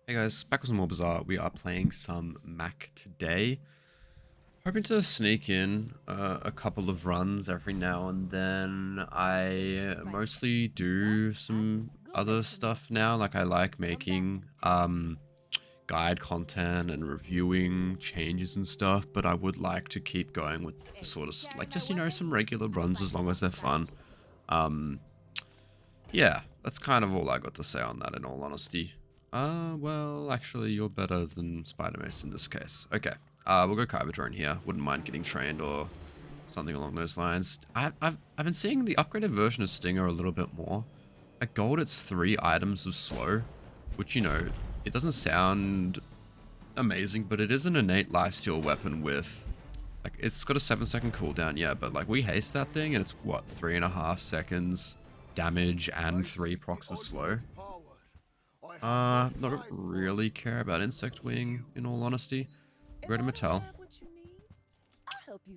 Hey guys, back with some more Bazaar. We are playing some Mac today. Hoping to sneak in a couple of runs every now and then. I mostly do some other stuff now. Like I like making guide content and reviewing changes and stuff, but I would like to keep going with the sort of like just some regular runs as long as they're fun. Um, yeah, that's kind of all I got to say on that in all honesty. Well, actually, you're better than Spider-Mace in this case. Okay, we'll go Kyber Drone here. Wouldn't mind getting trained or something along those lines. I've been seeing the upgraded version of Stinger a little bit more. At gold, it's 3 items of slow, which, it doesn't sound amazing, but it is an innate lifesteal weapon with, like, it's got a 7-second cooldown, yeah, but, like, we haste that thing, and it's, what, 3.5 seconds damage and 3 procs of slow. Not really care about Insect Wing, in all honesty. Go to Mattel.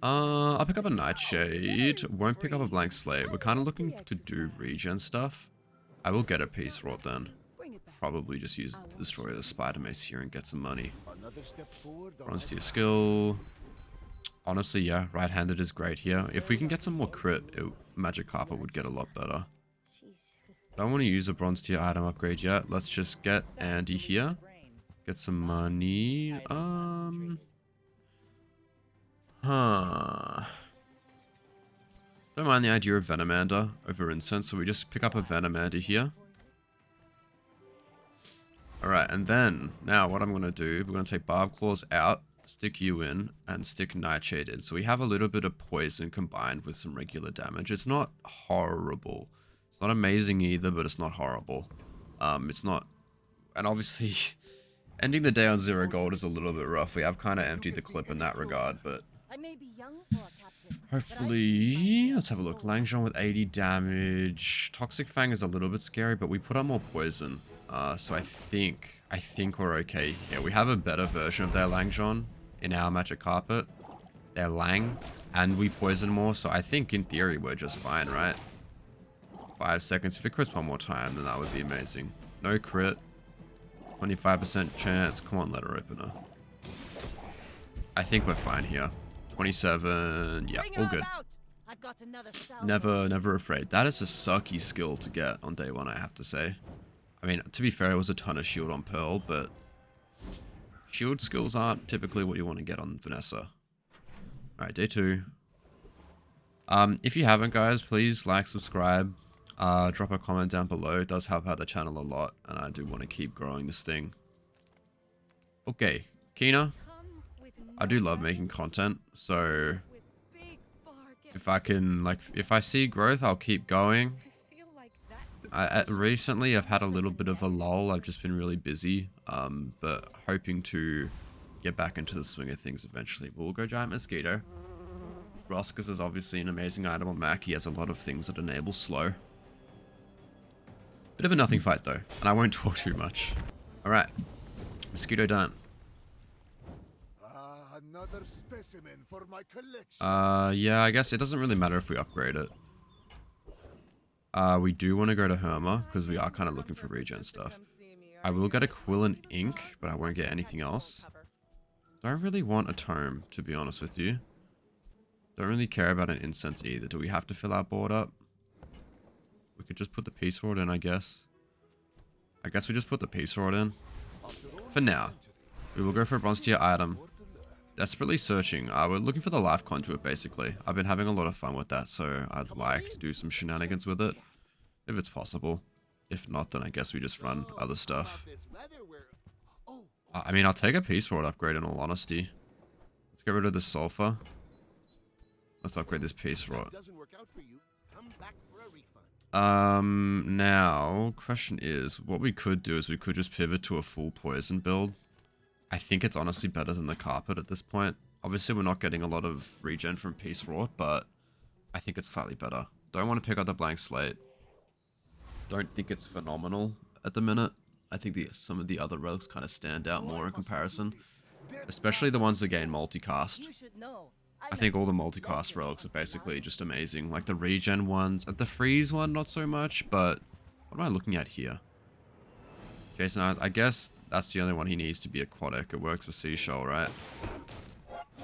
I'll pick up a Nightshade. Won't pick up a Blank Slate. We're kind of looking to do regen stuff. I will get a Peace Rod then. Probably just use Destroy the Spider Mace here and get some money. Bronze tier skill. Honestly, yeah, right-handed is great here. If we can get some more crit, Magic Carpet would get a lot better. Don't want to use a bronze tier item upgrade yet. Let's just get Andy here. Get some money. Don't mind the idea of Venomander over Incense, so we just pick up a Venomander here. Alright, and then, now what I'm going to do, we're going to take Barb Claws out, stick you in, and stick Nightshade in. So we have a little bit of poison combined with some regular damage. It's not horrible. It's not amazing either, but it's not horrible. It's not... And obviously, ending the day on 0 gold is a little bit rough. We have kind of emptied the clip in that regard, but... Hopefully... Let's have a look. Langzhong with 80 damage. Toxic Fang is a little bit scary, but we put on more poison. So I think we're okay here. We have a better version of their Langzhong in our Magic Carpet. Their Lang. And we poison more, so I think in theory we're just fine, right? 5 seconds. If it crits one more time, then that would be amazing. No crit. 25% chance. Come on, letter opener. I think we're fine here. 27. Yeah, all good. Never afraid. That is a sucky skill to get on day 1, I have to say. I mean, to be fair, it was a ton of shield on Pearl, but shield skills aren't typically what you want to get on Vanessa. Alright, day 2. If you haven't, guys, please like, subscribe, drop a comment down below. It does help out the channel a lot, and I do want to keep growing this thing. Okay, Kina. I do love making content, so if I can, like, if I see growth, I'll keep going. Recently, I've had a little bit of a lull. I've just been really busy, but hoping to get back into the swing of things eventually. We'll go Giant Mosquito. Roscus is obviously an amazing item on Mac. He has a lot of things that enable slow. Bit of a nothing fight though, and I won't talk too much. Alright, Mosquito done. Another specimen for my collection. Yeah, I guess it doesn't really matter if we upgrade it. We do want to go to Herma, because we are kind of looking for regen stuff. I will get a Quill and Ink, but I won't get anything else. Don't really want a Tome, to be honest with you. Don't really care about an Incense either. Do we have to fill our board up? We could just put the Peace Rod in, I guess. I guess we just put the Peace Rod in. For now. We will go for a bronze tier item. Desperately searching. We're looking for the life conduit, basically. I've been having a lot of fun with that, so I'd like to do some shenanigans with it. If it's possible. If not, then I guess we just run other stuff. I mean, I'll take a Peace Rod upgrade in all honesty. Let's get rid of this Sulfur. Let's upgrade this Peace Rod. Now, question is, what we could do is we could just pivot to a full poison build. I think it's honestly better than the carpet at this point. Obviously, we're not getting a lot of regen from Peace Rod, but I think it's slightly better. Don't want to pick up the Blank Slate. Don't think it's phenomenal at the minute. I think some of the other relics kind of stand out more in comparison. Especially the ones that gain multicast. I think all the multicast relics are basically just amazing. Like the regen ones. The freeze one, not so much, but what am I looking at here? Jason, I guess That's the only one he needs to be aquatic. It works for seashell, right?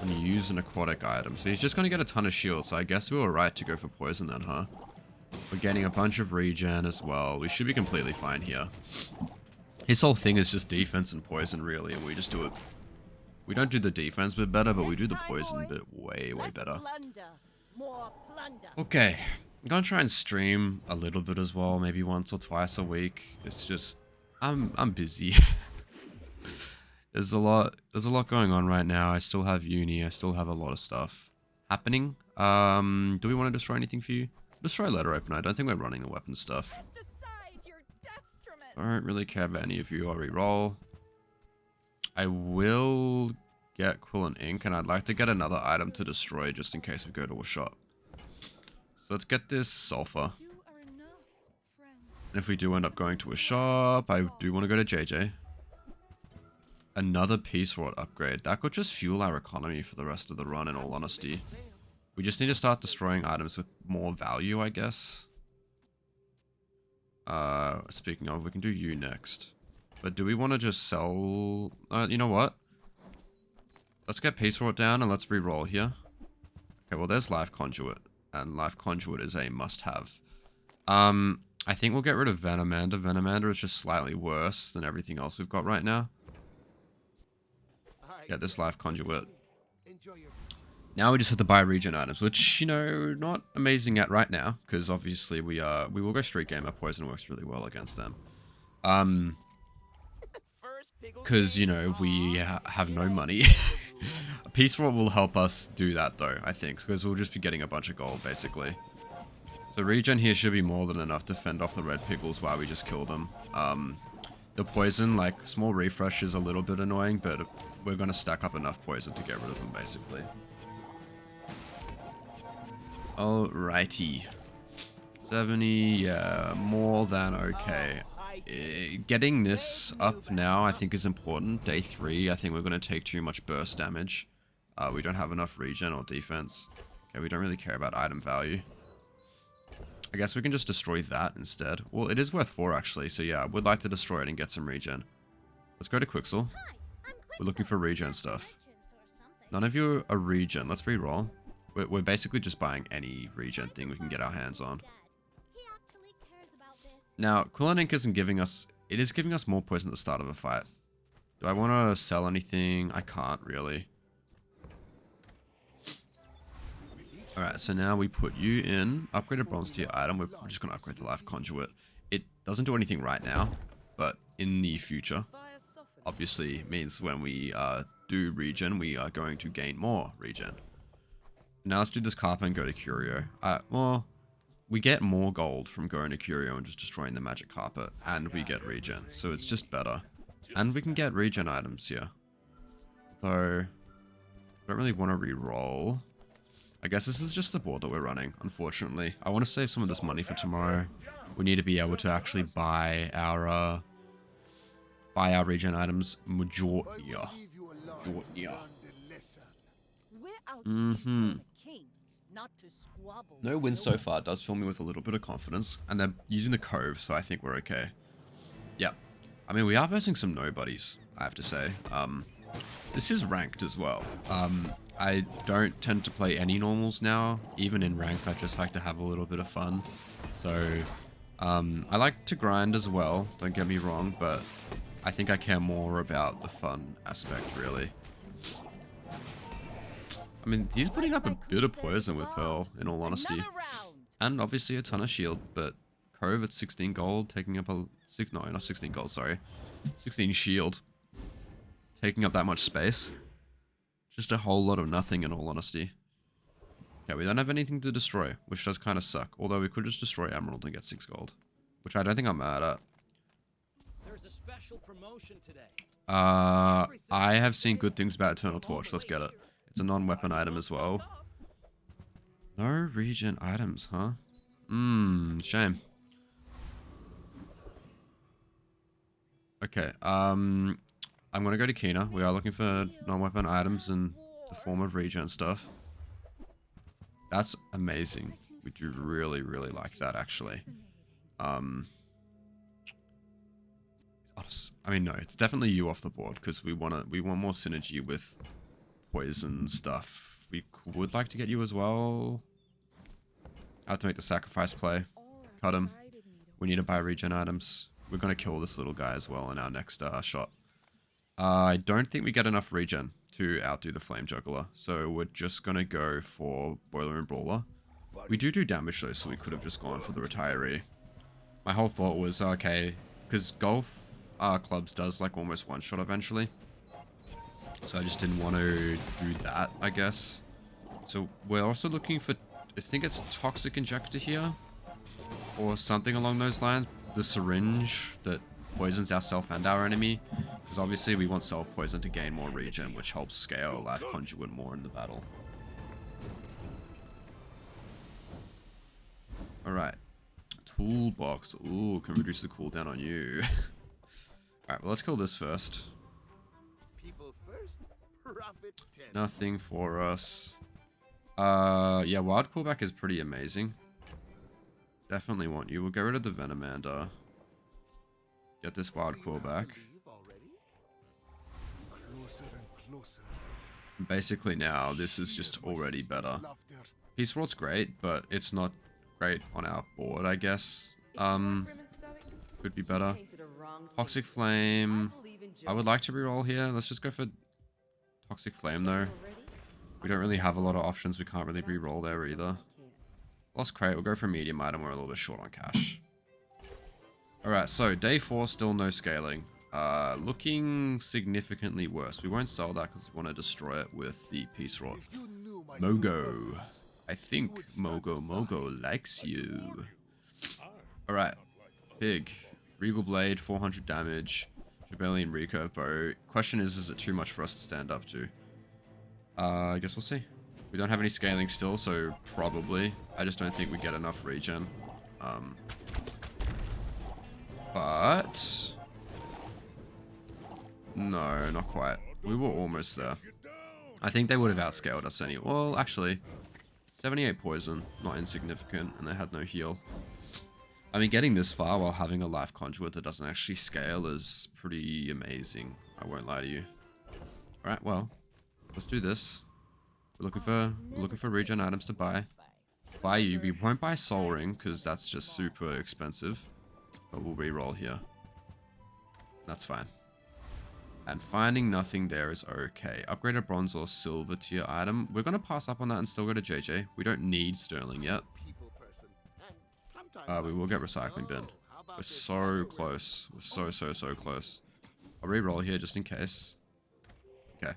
When you use an aquatic item. So he's just going to get a ton of shield. So I guess we were right to go for poison then, huh? We're getting a bunch of regen as well. We should be completely fine here. His whole thing is just defense and poison, really. And we just do it. We don't do the defense bit better, but we do the poison bit way, way better. Okay. I'm going to try and stream a little bit as well. Maybe once or twice a week. It's just... I'm busy. There's a lot going on right now. I still have uni. I still have a lot of stuff happening. Do we want to destroy anything for you? Destroy letter opener. I don't think we're running the weapon stuff. I don't really care about any of you. I'll reroll. I will get quill and ink, and I'd like to get another item to destroy just in case we go to a shop. So let's get this sulfur. And if we do end up going to a shop, I do want to go to JJ. Another piece rod upgrade. That could just fuel our economy for the rest of the run, in all honesty. We just need to start destroying items with more value, I guess. Speaking of, we can do you next. But do we want to just sell... you know what? Let's get piece rod down and let's re-roll here. Okay, well there's life conduit. And life conduit is a must-have. I think we'll get rid of Venomander. Venomander is just slightly worse than everything else we've got right now. Get this life conduit. Now we just have to buy regen items, which, you know, not amazing at right now, because obviously we will go street gamer. Poison works really well against them. Because, you know, we have no money. A piece rod will help us do that, though, I think, because we'll just be getting a bunch of gold, basically. So regen here should be more than enough to fend off the red pickles while we just kill them. The poison, like, small refresh is a little bit annoying, but we're going to stack up enough poison to get rid of them, basically. Alrighty. 70, yeah, more than okay. Getting this up now, I think, is important. Day 3, I think we're going to take too much burst damage. We don't have enough regen or defense. Okay, we don't really care about item value. I guess we can just destroy that instead. Well, it is worth 4, actually, so yeah, I would like to destroy it and get some regen. Let's go to Quixel. We're looking for regen stuff. None of you are regen. Let's re-roll. We're basically just buying any regen thing we can get our hands on. Now, Quill and Ink isn't giving us... It is giving us more poison at the start of a fight. Do I want to sell anything? I can't, really. Alright, so now we put you in. Upgraded bronze tier item. We're just going to upgrade the life conduit. It doesn't do anything right now, but in the future, obviously means when we do regen, we are going to gain more regen. Now let's do this carpet and go to Curio. Well, we get more gold from going to Curio and just destroying the magic carpet, and we get regen, so it's just better. And we can get regen items here. Though, I don't really want to re-roll. I guess this is just the board that we're running, unfortunately. I want to save some of this money for tomorrow. We need to be able to actually buy our regen items. Majornia. No wins so far. It does fill me with a little bit of confidence. And they're using the Cove, so I think we're okay. Yeah. I mean, we are versing some nobodies, I have to say. This is ranked as well. I don't tend to play any normals now. Even in ranked, I just like to have a little bit of fun. So, I like to grind as well, don't get me wrong, but I think I care more about the fun aspect, really. I mean, he's putting up a bit of poison with Pearl, in all honesty. And obviously a ton of shield, but Cove at 16 gold, taking up a... No, not 16 gold, sorry. 16 shield. Taking up that much space. Just a whole lot of nothing, in all honesty. Okay, we don't have anything to destroy, which does kind of suck. Although we could just destroy Emerald and get 6 gold. Which I don't think I'm mad at. There's a special promotion today. I have seen good things about Eternal Torch. Let's get it. It's a non-weapon item as well. No regen items, huh? Shame. Okay, I'm gonna go to Kina. We are looking for non-weapon items in the form of regen stuff. That's amazing. We do really, really like that, actually. I mean, no, it's definitely you off the board because we want more synergy with poison stuff. We would like to get you as well. I have to make the sacrifice play. Cut him. We need to buy regen items. We're going to kill this little guy as well in our next shot. I don't think we get enough regen to outdo the Flame Juggler, so we're just going to go for Boiler and Brawler. We do damage though, so we could have just gone for the Retiree. My whole thought was, okay, because Golf Clubs does like almost one-shot eventually. So I just didn't want to do that, I guess. So we're also looking for, I think it's Toxic Injector here, or something along those lines. The syringe that poisons ourself and our enemy, because obviously we want self-poison to gain more regen, which helps scale Life Conduit more in the battle. Alright. Toolbox. Ooh, can reduce the cooldown on you. Alright, well let's kill this first. People first, profit 10. Nothing for us. Yeah, wild callback is pretty amazing. Definitely want you. We'll get rid of the Venomander. Get this wild callback. Closer and closer. Basically now, this is just already better. Peace Ward's great, but it's not great on our board, I guess. Could be better. Toxic Flame. I would like to reroll here. Let's just go for Toxic Flame though. We don't really have a lot of options. We can't really reroll there either. Lost Crate. We'll go for a medium item. We're a little bit short on cash. Alright, so day 4, still no scaling. Looking significantly worse. We won't sell that because we want to destroy it with the Peace Rod. Mogo. I think Mogo likes you. Alright. Pig. Regal Blade, 400 damage. Rebellion Recurve Bow. Question is it too much for us to stand up to? I guess we'll see. We don't have any scaling still, so probably. I just don't think we get enough regen. But... no, not quite. We were almost there. I think they would have outscaled us anyway. Well, actually, 78 poison, not insignificant, and they had no heal. I mean, getting this far while having a life conduit that doesn't actually scale is pretty amazing. I won't lie to you. Alright, well, let's do this. We're looking for regen items to buy. Buy you. We won't buy Soul Ring, because that's just super expensive. But we'll reroll here. That's fine. And finding nothing there is okay. Upgrade a bronze or silver tier item. We're going to pass up on that and still go to JJ. We don't need Sterling yet. We will get Recycling Bin. We're so close. We're so close. I'll re-roll here just in case. Okay.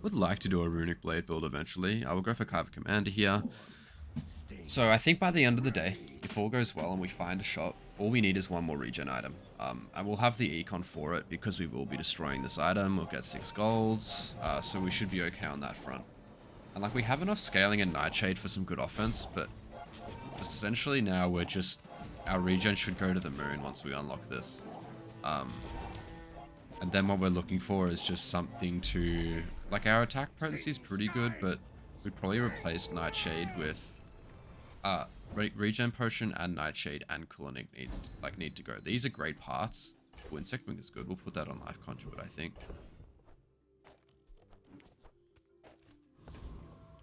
Would like to do a Runic Blade build eventually. I will go for Kyber Commander here. So I think by the end of the day, if all goes well and we find a shop, all we need is one more regen item. And we'll have the econ for it because we will be destroying this item. We'll get 6 golds, so we should be okay on that front. And like we have enough scaling and Nightshade for some good offense, but essentially now we're just, our regen should go to the moon once we unlock this. And then what we're looking for is just something to, like our attack potency is pretty good, but we'd probably replace Nightshade with regen potion and Nightshade and Cooling need to go. These are great parts. Oh, Insect Wing is good. We'll put that on Life Conduit, I think.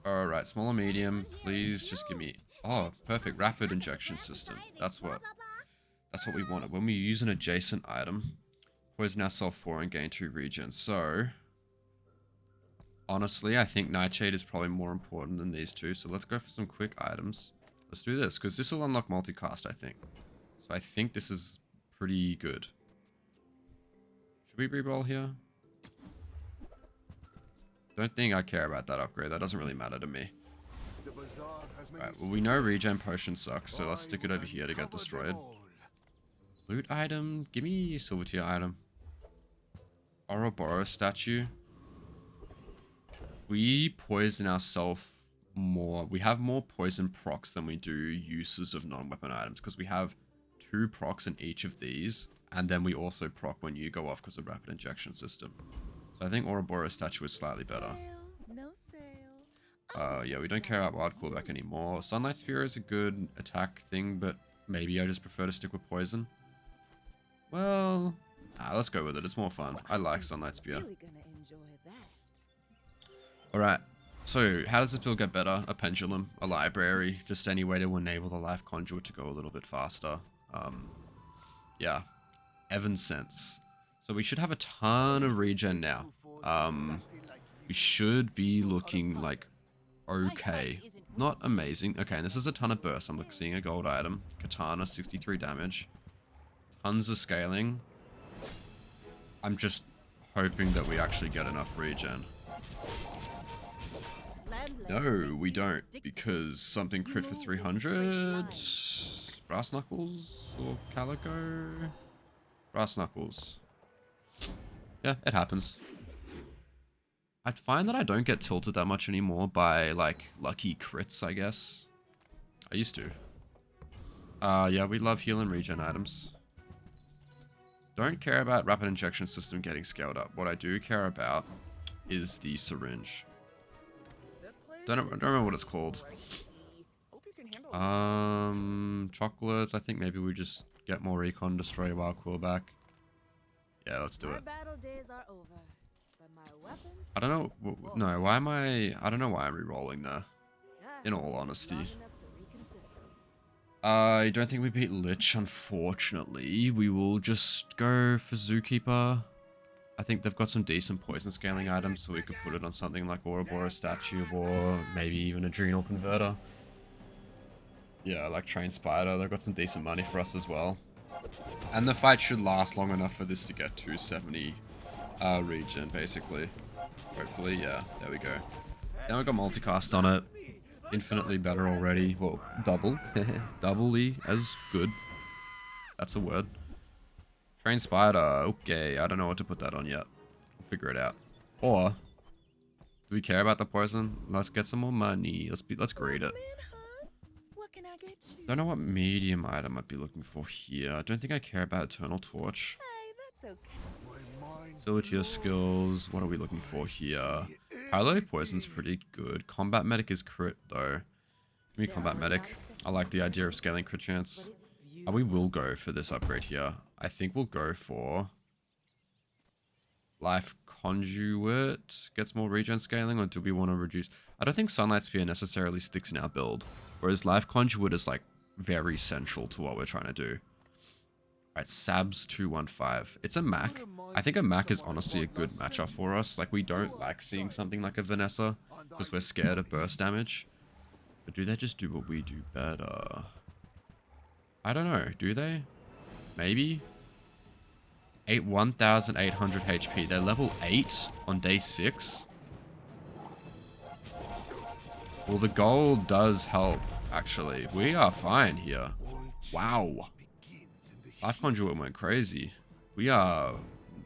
Alright, small or medium. Please just give me... oh, perfect. Rapid injection system. That's what we wanted. When we use an adjacent item, poison ourselves 4 and gain 2 regen. So, honestly, I think Nightshade is probably more important than these two. So let's go for some quick items. Let's do this, because this will unlock multicast, I think. So I think this is pretty good. Should we reroll here? Don't think I care about that upgrade. That doesn't really matter to me. Alright, well we know regen potion sucks, so let's stick it over here to get destroyed. Loot item? Give me a silver tier item. Ouroboros statue. We poison ourselves more. We have more poison procs than we do uses of non-weapon items, because we have 2 procs in each of these, and then we also proc when you go off because of rapid injection system. So I think Ouroboros statue is slightly better. Yeah, we don't care about wild callback anymore. Sunlight Spear is a good attack thing, but maybe I just prefer to stick with poison. Well, Let's go with it. It's more fun. I like Sunlight Spear. Really gonna enjoy that. Alright. So, how does this build get better? A pendulum, a library, just any way to enable the life conduit to go a little bit faster. Yeah. Evan's Sense. So we should have a ton of regen now. We should be looking like okay. Not amazing. Okay, and this is a ton of burst. I'm seeing a gold item. Katana, 63 damage. Tons of scaling. I'm just hoping that we actually get enough regen. No, we don't, because something crit for 300. Brass Knuckles or Calico? Brass Knuckles. Yeah, it happens. I find that I don't get tilted that much anymore by, like, lucky crits, I guess. I used to. Yeah, we love heal and regen items. Don't care about rapid injection system getting scaled up. What I do care about is the syringe. Don't remember what it's called. Chocolates. I think maybe we just get more recon, destroy Wild Quill back. Yeah, let's do it. I don't know. No, why am I don't know why I'm re-rolling there. In all honesty. I don't think we beat Lich, unfortunately. We will just go for Zookeeper. I think they've got some decent poison scaling items, so we could put it on something like Ouroboros Statue or maybe even Adrenal Converter. Yeah, like Train Spider. They've got some decent money for us as well. And the fight should last long enough for this to get 270 regen, basically. Hopefully, yeah. There we go. Now we've got multicast on it. Infinitely better already. Well, double. Doubly as good. That's a word. Train Spider. Okay, I don't know what to put that on yet. We'll figure it out. Or, do we care about the poison? Let's get some more money. Let's grade it. Don't know what medium item I'd be looking for here. I don't think I care about Eternal Torch. Solitaire skills. What are we looking for here? Paralytic Poison's pretty good. Combat Medic is crit though. Give me Combat Medic. I like the idea of scaling crit chance. We will go for this upgrade here. I think we'll go for Life Conduit. Gets more regen scaling, or do we want to reduce? I don't think Sunlight Spear necessarily sticks in our build. Whereas Life Conduit is like very central to what we're trying to do. Alright, Sabs 215. It's a Mac. I think a Mac is honestly a good matchup for us. Like, we don't like seeing something like a Vanessa because we're scared of burst damage. But do they just do what we do better? I don't know. Do they? Maybe? 1,800 HP. They're level 8 on day 6. Well, the gold does help, actually. We are fine here. Wow. Life Conduit went crazy. We are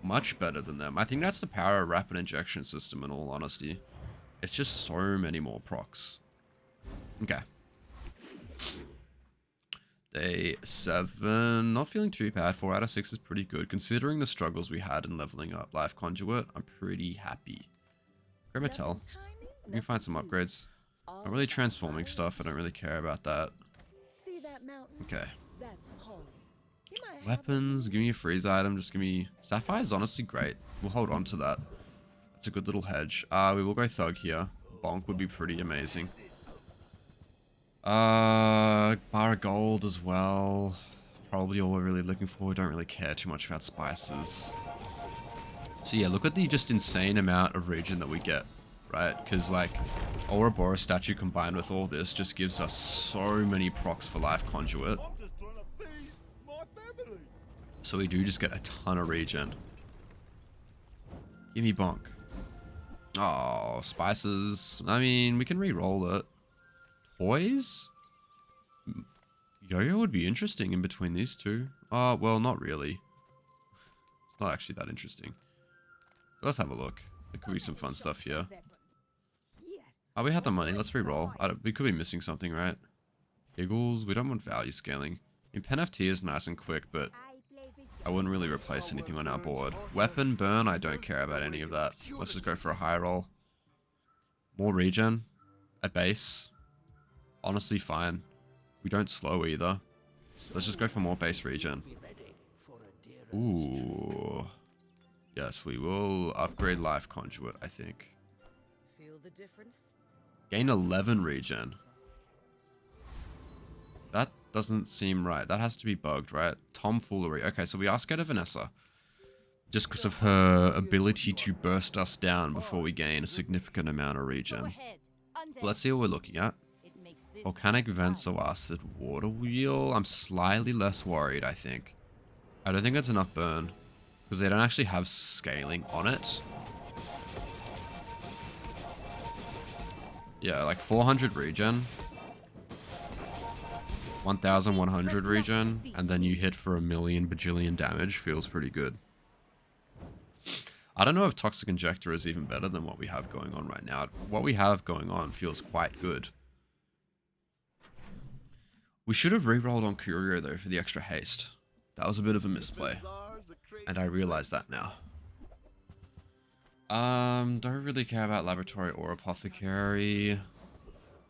much better than them. I think that's the power of rapid injection system, in all honesty. It's just so many more procs. Okay. Day 7. Not feeling too bad. 4 out of 6 is pretty good. Considering the struggles we had in leveling up Life Conduit, I'm pretty happy. Grimotel. We can find some upgrades. Not really transforming stuff. I don't really care about that. Okay. Weapons. Give me a freeze item. Just give me... Sapphire is honestly great. We'll hold on to that. That's a good little hedge. We will go Thug here. Bonk would be pretty amazing. Bar of Gold as well. Probably all we're really looking for. We don't really care too much about spices. So yeah, look at the just insane amount of regen that we get. Right? Because like, Ouroboros Statue combined with all this just gives us so many procs for Life Conduit. So we do just get a ton of regen. Give me Bonk. Oh, spices. I mean, we can re-roll it. Toys? Yo-Yo would be interesting in between these two. Oh, well, not really. It's not actually that interesting. Let's have a look. There could be some fun stuff here. Oh, we had the money. Let's re-roll. We could be missing something, right? Eagles. We don't want value scaling. I mean, Pen FT is nice and quick, but I wouldn't really replace anything on our board. Weapon burn, I don't care about any of that. Let's just go for a high roll. More regen. A base. Honestly, fine. We don't slow either. Let's just go for more base regen. Ooh. Yes, we will upgrade Life Conduit, I think. Feel the difference? Gain 11 regen. That doesn't seem right. That has to be bugged, right? Tomfoolery. Okay, so we are scared of Vanessa. Just because of her ability to burst us down before we gain a significant amount of regen. Let's see what we're looking at. Volcanic Vents of Acid Water Wheel. I'm slightly less worried, I think. I don't think it's enough burn. Because they don't actually have scaling on it. Yeah, like 400 regen. 1100 regen. And then you hit for a million bajillion damage. Feels pretty good. I don't know if Toxic Injector is even better than what we have going on right now. What we have going on feels quite good. We should have re-rolled on Curio though for the extra haste. That was a bit of a misplay. And I realize that now. Don't really care about Laboratory or Apothecary.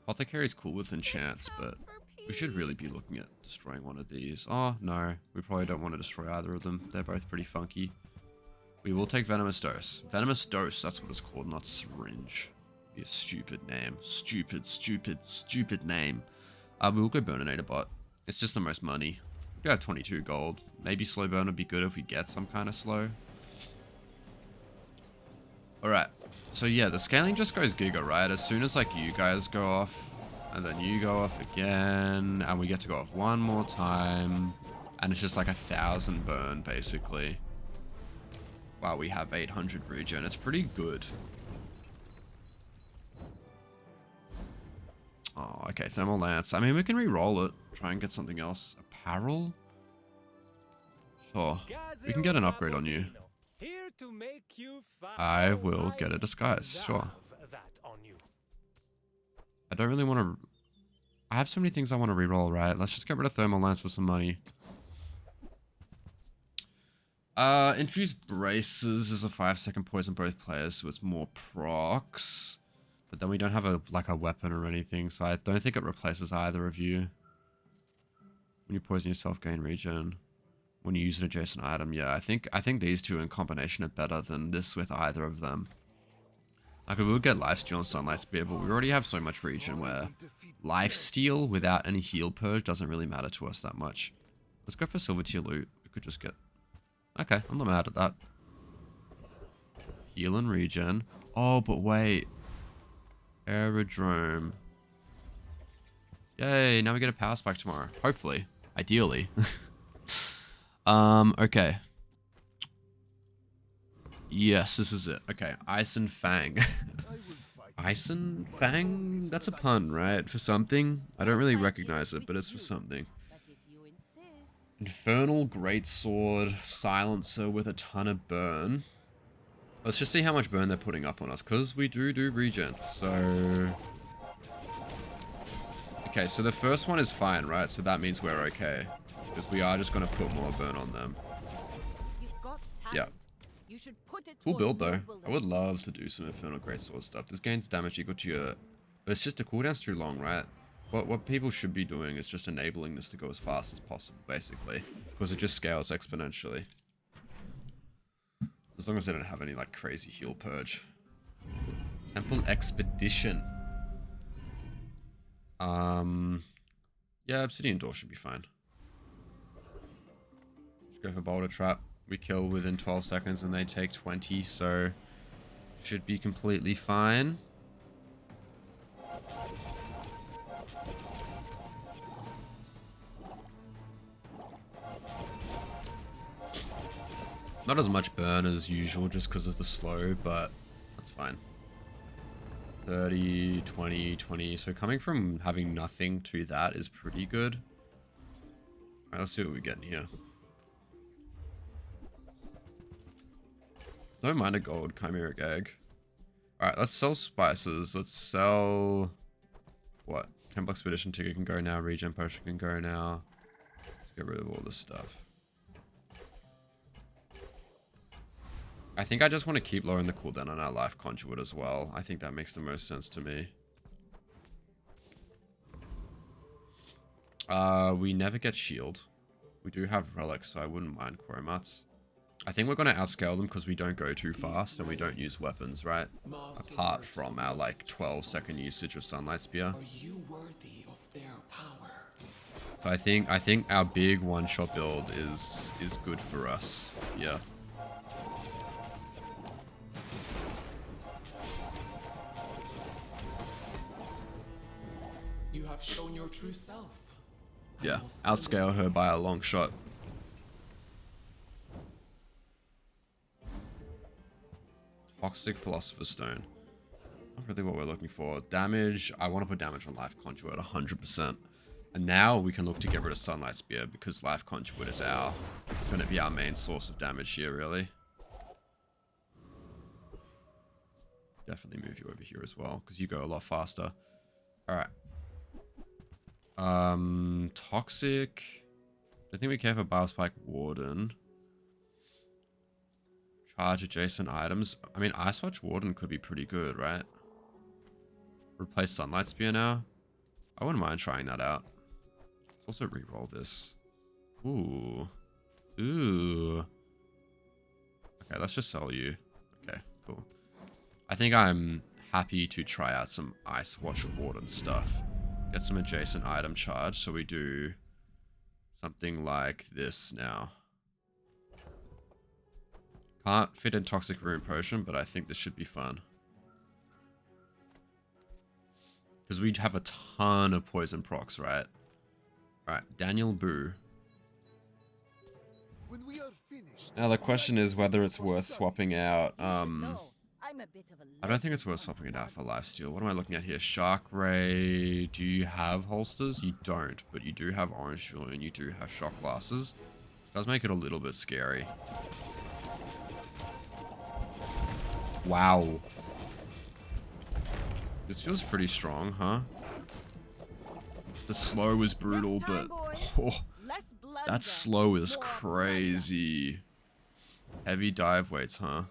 Apothecary's cool with enchants, but we should really be looking at destroying one of these. Oh, no. We probably don't want to destroy either of them. They're both pretty funky. We will take Venomous Dose. Venomous Dose, that's what it's called, not Syringe. Be a stupid name. Stupid name. We will go Burninator Bot. It's just the most money. We do have 22 gold. Maybe Slow Burn would be good if we get some kind of slow. Alright. So yeah, the scaling just goes giga, right? As soon as like you guys go off, and then you go off again, and we get to go off one more time, and it's just like 1,000 burn, basically. Wow, we have 800 regen. It's pretty good. Oh, okay. Thermal Lance. I mean, we can re-roll it. Try and get something else. Apparel? Sure. We can get an upgrade on you. I will get a disguise. Sure. I don't really want to... I have so many things I want to re-roll, right? Let's just get rid of Thermal Lance for some money. Infused Braces is a 5-second poison both players, so it's more procs. But then we don't have a weapon or anything, so I don't think it replaces either of you. When you poison yourself, gain regen. When you use an adjacent item, yeah, I think these two in combination are better than this with either of them. Like, we will get Lifesteal and Sunlight Spear, but we already have so much regen where Lifesteal without any heal purge doesn't really matter to us that much. Let's go for Silver Tier loot. We could just get... Okay, I'm not mad at that. Heal and regen. Oh, but wait. Aerodrome. Yay, now we get a power spike tomorrow. Hopefully. Ideally. Okay. Yes, this is it. Okay, Ice and Fang. Ice and Fang? That's a pun, right? For something? I don't really recognize it, but it's for something. Infernal Greatsword, Silencer with a ton of burn. Let's just see how much burn they're putting up on us, because we do regen. So... Okay, so the first one is fine, right? So that means we're okay. Because we are just going to put more burn on them. Yeah. Cool build, though. I would love to do some Infernal Greatsword stuff. This gains damage equal to your... But it's just the cooldown's too long, right? What people should be doing is just enabling this to go as fast as possible, basically. Because it just scales exponentially. As long as they don't have any, like, crazy heal purge. Temple Expedition. Yeah, Obsidian Door should be fine. Just go for Boulder Trap. We kill within 12 seconds and they take 20, so... Should be completely fine. Not as much burn as usual just because of the slow, but that's fine. 30, 20, 20. So coming from having nothing to that is pretty good. Alright, let's see what we get in here. No minor gold, chimeric egg. Alright, let's sell spices. Let's sell... What? Temple Expedition ticket can go now. Regen potion can go now. Let's get rid of all this stuff. I think I just want to keep lowering the cooldown on our Life Conduit as well. I think that makes the most sense to me. We never get shield. We do have relics, so I wouldn't mind Chromats. I think we're going to outscale them because we don't go too fast and we don't use weapons, right? Apart from our like 12-second usage of Sunlight Spear. Are you worthy of their power? So I think our big one-shot build is good for us. Yeah. You have shown your true self. Yeah. Outscale her by a long shot. Toxic Philosopher's Stone. Not really what we're looking for. Damage. I want to put damage on Life Conduit 100%. And now we can look to get rid of Sunlight Spear because Life Conduit is it's going to be our main source of damage here, really. Definitely move you over here as well because you go a lot faster. Alright. Toxic. I think we care for Biospike Warden. Charge adjacent items. I mean, Ice Watch Warden could be pretty good, right? Replace Sunlight Spear now. I wouldn't mind trying that out. Let's also re-roll this. Ooh. Ooh. Okay, let's just sell you. Okay, cool. I think I'm happy to try out some Ice Watch Warden stuff. Get some adjacent item charge. So we do something like this now. Can't fit in Toxic Rune Potion, but I think this should be fun. Because we have a ton of poison procs, right? Right, Daniel Boo. When we are finished, Now the question is whether it's worth swapping out. I'm a bit of a I don't think it's worth swapping it out for Lifesteal. What am I looking at here? Shark Ray. Do you have holsters? You don't, but you do have Orange Jewel and you do have Shock Glasses. Does make it a little bit scary. Wow. This feels pretty strong, huh? The slow is brutal, but that slow is crazy. Heavy dive weights, huh?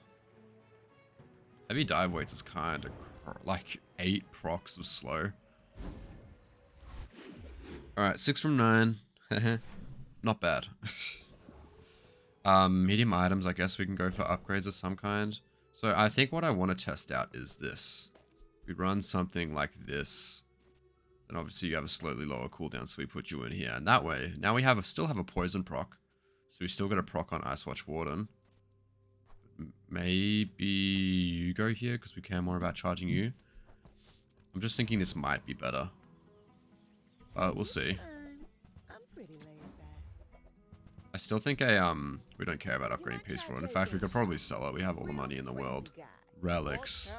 Heavy dive weights is kind of like 8 procs of slow. Alright, 6 from 9. Not bad. Medium items, I guess we can go for upgrades of some kind. So I think what I want to test out is this. We run something like this. Then obviously you have a slightly lower cooldown, so we put you in here. And that way, now we still have a poison proc. So we still got a proc on Ice Watch Warden. Maybe you go here, because we care more about charging you. I'm just thinking this might be better. But we'll see. I'm pretty laid back. I still think we don't care about upgrading Peaceful. In fact, we could probably sell it. We have all the money in the world. Relics.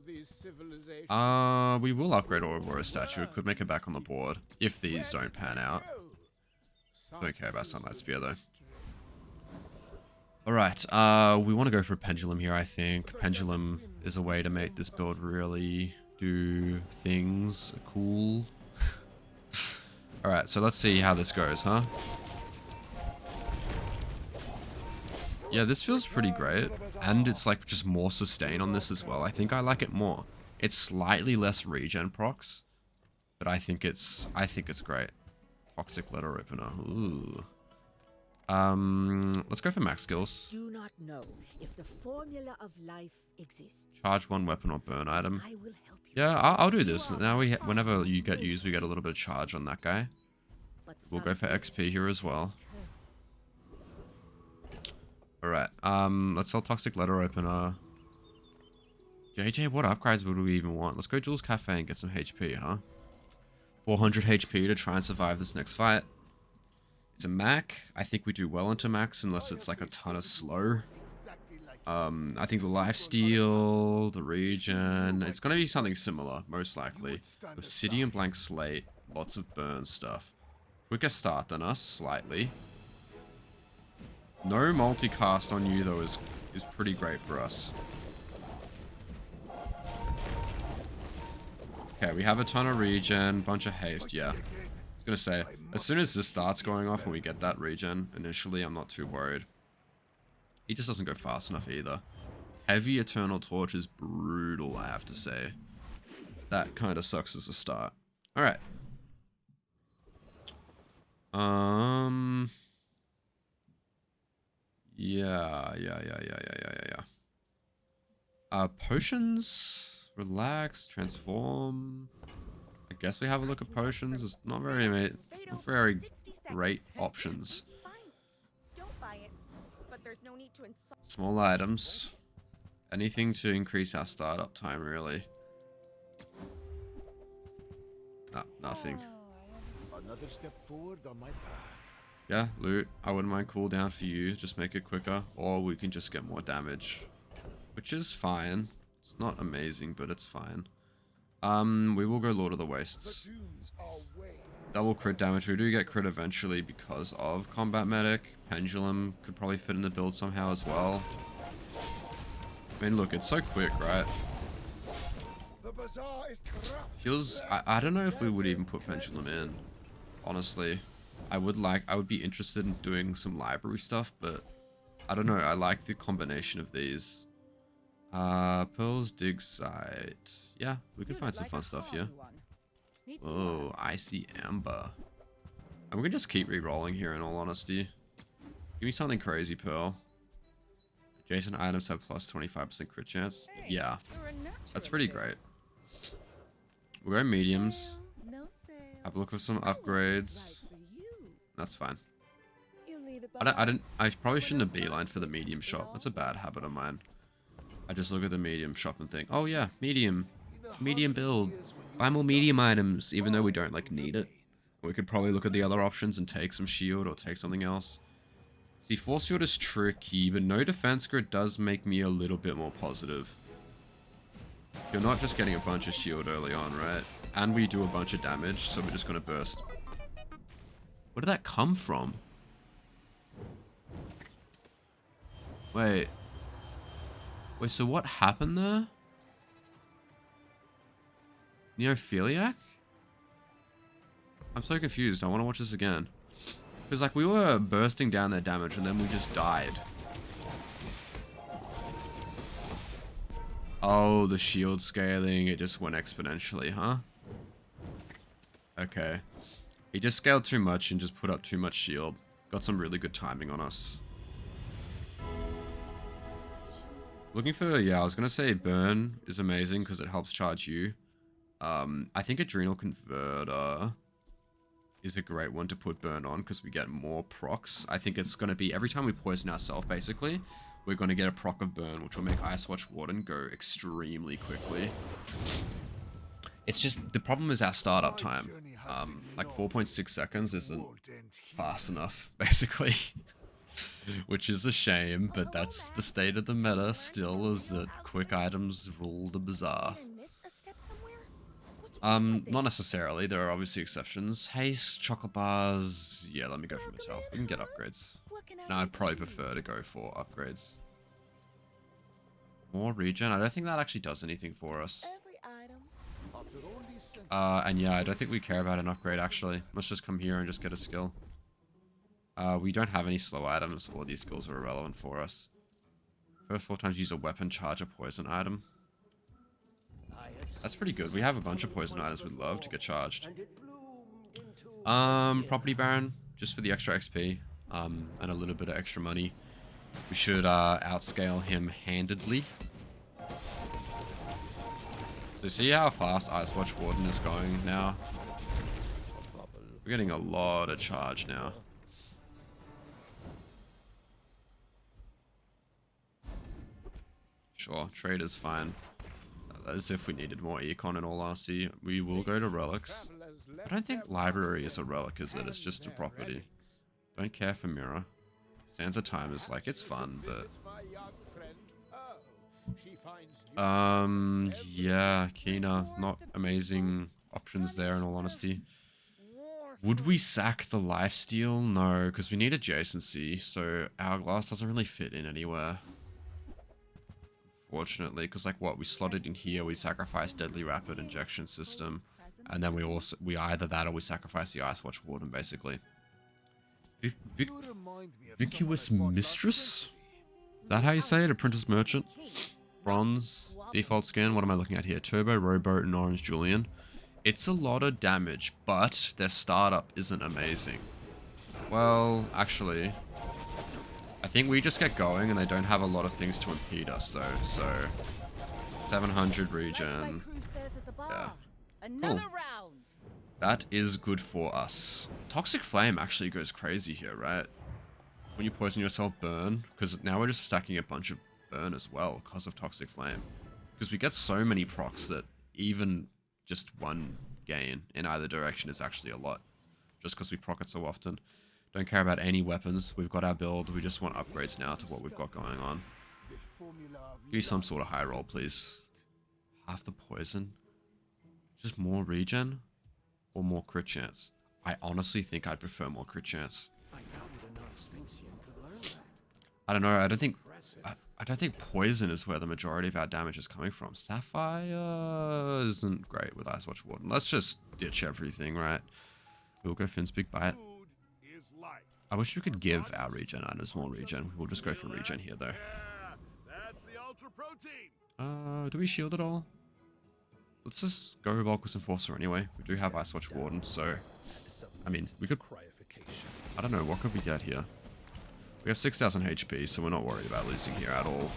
We will upgrade Ouroboros statue. It could make it back on the board if these don't pan out. Don't care about Sunlight Spear though. Alright, we want to go for a Pendulum here, I think. Pendulum is a way to make this build really do things cool. Alright, so let's see how this goes, huh? Yeah, this feels pretty great. And it's like just more sustain on this as well. I think I like it more. It's slightly less regen procs, but I think it's great. Toxic Letter Opener. Ooh. Let's go for max skills. Do not know if the formula of life exists. Charge 1 weapon or burn item. I will help you. Yeah, I'll do this. Now whenever you get used, we get a little bit of charge on that guy. We'll go for XP here as well. Alright, let's sell Toxic Letter Opener. JJ, what upgrades would we even want? Let's go Jules Cafe and get some HP, huh? 400 HP to try and survive this next fight. It's a Mac. I think we do well into Max unless it's like a ton of slow. I think the lifesteal, the regen, it's going to be something similar, most likely. Obsidian Blank Slate, lots of burn stuff. Quicker start than us, slightly. No multicast on you though is pretty great for us. Okay, we have a ton of regen, bunch of haste, yeah. I was gonna say, as soon as this starts going off and we get that regen, initially I'm not too worried. He just doesn't go fast enough either. Heavy Eternal Torch is brutal, I have to say. That kind of sucks as a start. Alright. Yeah. Potions, relax, transform. I guess we have a look at potions. It's not very, not very great options. Small items. Anything to increase our startup time, really. No, nothing. Another step forward on my path. Yeah, loot. I wouldn't mind cooldown for you. Just make it quicker. Or we can just get more damage. Which is fine. It's not amazing, but it's fine. We will go Lord of the Wastes. Double crit damage. We do get crit eventually because of Combat Medic. Pendulum could probably fit in the build somehow as well. I mean, look, it's so quick, right? The Bazaar is corrupt. Feels... I don't know if we would even put Pendulum in. Honestly. I would be interested in doing some library stuff, but... I don't know, I like the combination of these. Pearls dig site. Yeah, we can find some fun stuff here. Oh, icy amber. And we can just keep re-rolling here in all honesty. Give me something crazy, Pearl. Adjacent items have plus 25% crit chance. Yeah, that's pretty great. We'll go mediums. Have a look for some upgrades. That's fine. I probably shouldn't have beeline for the medium shop. That's a bad habit of mine. I just look at the medium shop and think, oh yeah, medium build. Buy more medium items, even though we don't like need it. We could probably look at the other options and take some shield or take something else. See, force field is tricky, but no defense grid does make me a little bit more positive. You're not just getting a bunch of shield early on, right? And we do a bunch of damage, so we're just gonna burst. Where did that come from? Wait, so what happened there? Neophiliac? I'm so confused. I want to watch this again. Because, like, we were bursting down their damage and then we just died. Oh, the shield scaling. It just went exponentially, huh? Okay. He just scaled too much and just put up too much shield. Got some really good timing on us. Looking for, yeah, I was going to say burn is amazing because it helps charge you. I think Adrenal Converter is a great one to put burn on because we get more procs. I think it's going to be every time we poison ourselves, basically, we're going to get a proc of burn, which will make Ice Watch Warden go extremely quickly. It's just, the problem is our startup time. Like 4.6 seconds isn't fast enough, basically. Which is a shame, but that's the state of the meta still, is that quick items rule the Bazaar. Not necessarily, there are obviously exceptions. Haste, chocolate bars, yeah, let me go for myself. We can get upgrades. Now I'd probably prefer to go for upgrades. More regen, I don't think that actually does anything for us. And yeah, I don't think we care about an upgrade actually. Let's just come here and just get a skill. We don't have any slow items. All of these skills are irrelevant for us. First 4 times use a weapon, charge a poison item. That's pretty good. We have a bunch of poison items we'd love to get charged. Property Baron, just for the extra XP, and a little bit of extra money. We should outscale him handedly. So see how fast Ice Watch Warden is going now? We're getting a lot of charge now. Sure, trade is fine. As if we needed more econ in all honesty. We will go to relics. I don't think library is a relic, is it? It's just a property. Don't care for mirror. Sands of Time is like, it's fun, but... yeah, Kina, not amazing options there in all honesty. Would we sack the lifesteal? No, because we need adjacency, so Hourglass doesn't really fit in anywhere. Fortunately, because like what, we slotted in here, we sacrificed Deadly Rapid Injection System, and then we either that or we sacrifice the Ice Watch Warden, basically. Vacuous Mistress? Is that how you say it? Apprentice Merchant? Bronze, default skin, what am I looking at here? Turbo, Rowboat, and Orange Julian. It's a lot of damage, but their startup isn't amazing. Well, actually, I think we just get going and they don't have a lot of things to impede us though, so 700 regen. Yeah. Another Cool. round. That is good for us. Toxic Flame actually goes crazy here, right? When you poison yourself, burn. Because now we're just stacking a bunch of burn as well because of Toxic Flame. Because we get so many procs that even just one gain in either direction is actually a lot. Just because we proc it so often. Don't care about any weapons. We've got our build. We just want upgrades now to what we've got going on. Give me some sort of high roll, please. Half the poison. Just more regen or more crit chance? I honestly think I'd prefer more crit chance. I don't know. I don't think poison is where the majority of our damage is coming from. Sapphire isn't great with Ice Watch Warden. Let's just ditch everything, right? We'll go Finn's Big Bite. I wish we could give our regen items more regen. We'll just go for regen here though. Do we shield at all? Let's just go Volkus Enforcer anyway. We do have Ice Watch Warden, so I mean we could. I don't know, what could we get here? We have 6,000 HP, so we're not worried about losing here at all.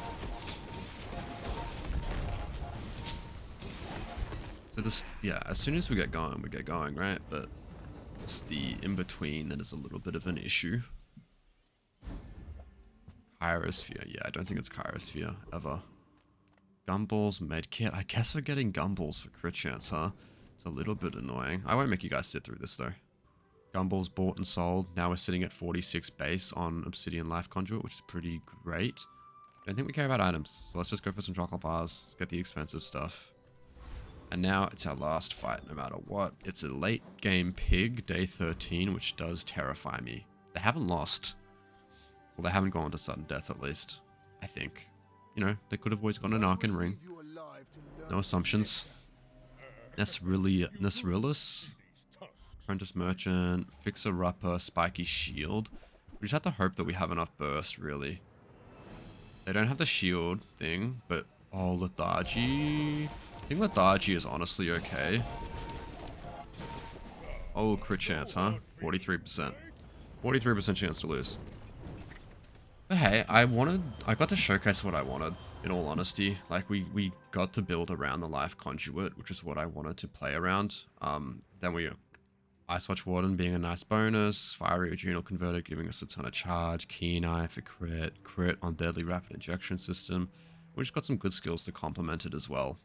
So this, yeah, as soon as we get going, right? But it's the in-between that is a little bit of an issue. Cryosphere, yeah, I don't think it's Cryosphere, ever. Gumballs, medkit, I guess we're getting Gumballs for crit chance, huh? It's a little bit annoying. I won't make you guys sit through this though. Gumballs bought and sold. Now we're sitting at 46 base on Obsidian Life Conduit, which is pretty great. Don't think we care about items, so let's just go for some chocolate bars. Let's get the expensive stuff. And now it's our last fight, no matter what. It's a late game pig, day 13, which does terrify me. They haven't lost. Well, they haven't gone to sudden death, at least. I think. You know, they could have always gone an Arcan Ring. No assumptions. Nesrilus. Apprentice Merchant, Fixer-Upper, Spiky Shield. We just have to hope that we have enough burst, really. They don't have the shield thing, but... Oh, Lethargy... I think Lethargy is honestly okay. Oh, crit chance, huh? 43%. 43% chance to lose. But hey, I got to showcase what I wanted, in all honesty. Like, we got to build around the Life Conduit, which is what I wanted to play around. Then we... Ice Watch Warden being a nice bonus, Fiery Adrenal Converter giving us a ton of charge, Keen Eye for crit on Deadly Rapid Injection System. We just got some good skills to complement it as well.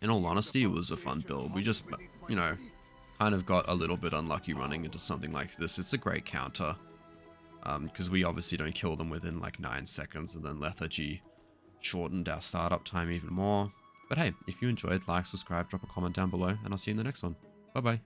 In all honesty, it was a fun build. We just, you know, kind of got a little bit unlucky running into something like this. It's a great counter, because we obviously don't kill them within like 9 seconds, and then Lethargy shortened our startup time even more. But hey, if you enjoyed, like, subscribe, drop a comment down below, and I'll see you in the next one. Bye bye.